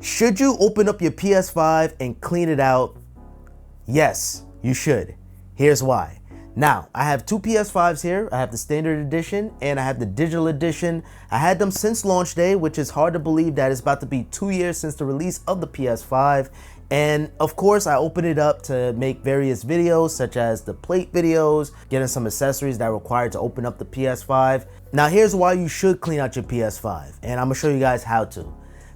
Should you open up your PS5 and clean it out? Yes, you should. Here's why. Now, I have two PS5s here. I have the standard edition and I have the digital edition. I had them since launch day, which is hard to believe that it's about to be 2 years since the release of the PS5. And of course, I opened it up to make various videos, such as the plate videos, getting some accessories that are required to open up the PS5. Now, here's why you should clean out your PS5, and I'm gonna show you guys how to.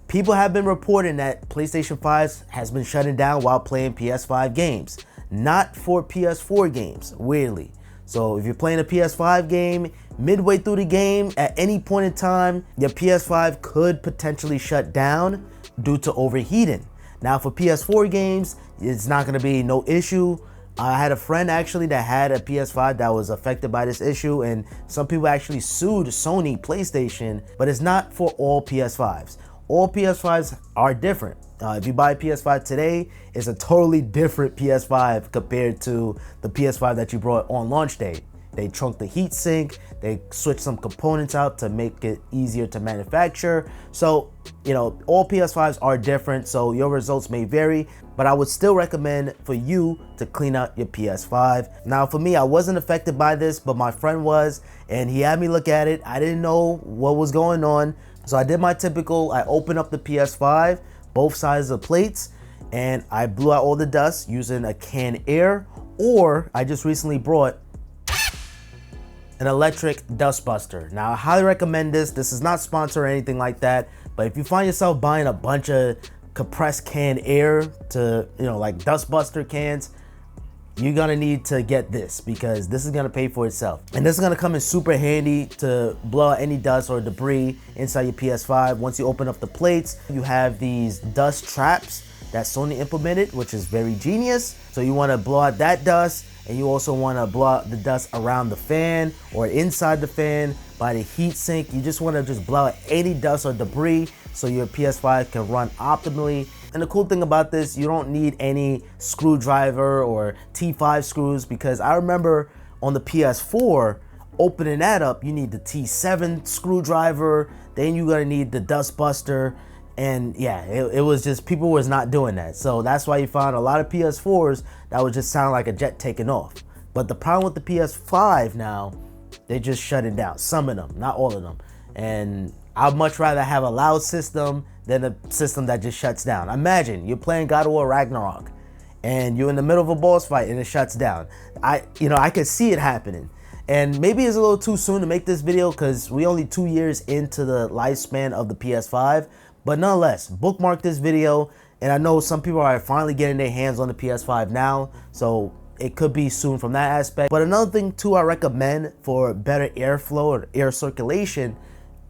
People have been reporting that PlayStation 5 has been shutting down while playing PS5 games, not for PS4 games, weirdly. So if you're playing a PS5 game, midway through the game, at any point in time, your PS5 could potentially shut down due to overheating. Now for PS4 games, it's not gonna be no issue. I had a friend actually that had a PS5 that was affected by this issue, and some people actually sued Sony PlayStation, but it's not for all PS5s. All PS5s are different. If you buy a PS5 today, it's a totally different PS5 compared to the PS5 that you brought on launch day. They trunked the heatsink, they switched some components out to make it easier to manufacture. So, all PS5s are different, so your results may vary, but I would still recommend for you to clean out your PS5. Now for me, I wasn't affected by this, but my friend was, and he had me look at it. I didn't know what was going on. So I did my typical, I opened up the PS5, both sides of the plates, and I blew out all the dust using a canned air, or I just recently brought an electric dust buster. Now I highly recommend this. This is not sponsored or anything like that, but if you find yourself buying a bunch of compressed canned air to, like dust buster cans, you're gonna need to get this because this is gonna pay for itself. And this is gonna come in super handy to blow out any dust or debris inside your PS5. Once you open up the plates, you have these dust traps that Sony implemented, which is very genius. So you wanna blow out that dust, and you also wanna blow out the dust around the fan or inside the fan by the heat sink. You just wanna blow out any dust or debris so your PS5 can run optimally. And the cool thing about this, you don't need any screwdriver or T5 screws, because I remember on the PS4, opening that up, you need the T7 screwdriver, then you're gonna need the dust buster. And yeah, it was just, people was not doing that. So that's why you found a lot of PS4s that would just sound like a jet taking off. But the problem with the PS5 now, they just shut it down. Some of them, not all of them. And I'd much rather have a loud system than a system that just shuts down. Imagine you're playing God of War Ragnarok and you're in the middle of a boss fight and it shuts down. I could see it happening. And maybe it's a little too soon to make this video because we only 2 years into the lifespan of the PS5. But nonetheless, bookmark this video. And I know some people are finally getting their hands on the PS5 now, so it could be soon from that aspect. But another thing too I recommend for better airflow or air circulation,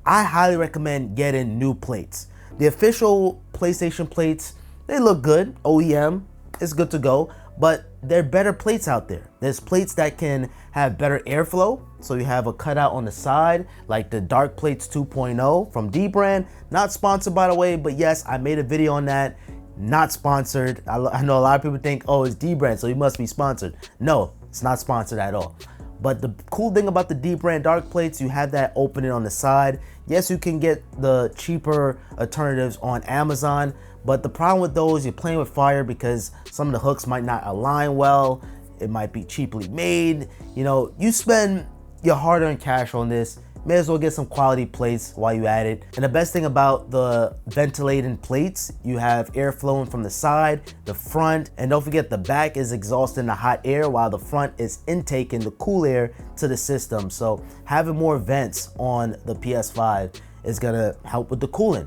I highly recommend getting new plates. The official PlayStation plates, they look good, OEM, it's good to go, but there are better plates out there. There's plates that can have better airflow, so you have a cutout on the side, like the Darkplates 2.0 from dBrand. Not sponsored, by the way, but yes, I made a video on that. Not sponsored. I know a lot of people think, oh, it's dBrand, so you must be sponsored. No, it's not sponsored at all. But the cool thing about the dBrand dark plates, you have that opening on the side. Yes, you can get the cheaper alternatives on Amazon, but the problem with those, you're playing with fire because some of the hooks might not align well. It might be cheaply made. You spend your hard-earned cash on this, may as well get some quality plates while you at it. And the best thing about the ventilating plates, you have air flowing from the side, the front, and don't forget the back is exhausting the hot air while the front is intaking the cool air to the system. So having more vents on the PS5 is gonna help with the cooling.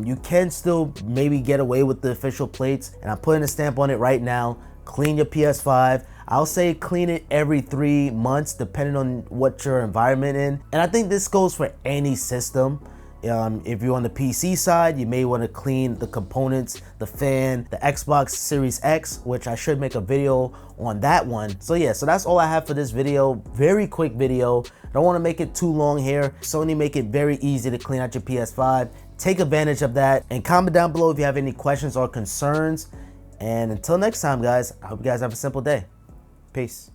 You can still maybe get away with the official plates, and I'm putting a stamp on it right now. Clean your PS5. I'll say clean it every 3 months, depending on what your environment in. And I think this goes for any system. If you're on the PC side, you may want to clean the components, the fan, the Xbox Series X, which I should make a video on that one. So yeah, so that's all I have for this video. Very quick video. Don't want to make it too long here. Sony make it very easy to clean out your PS5. Take advantage of that, and comment down below if you have any questions or concerns. And until next time, guys, I hope you guys have a simple day. Peace.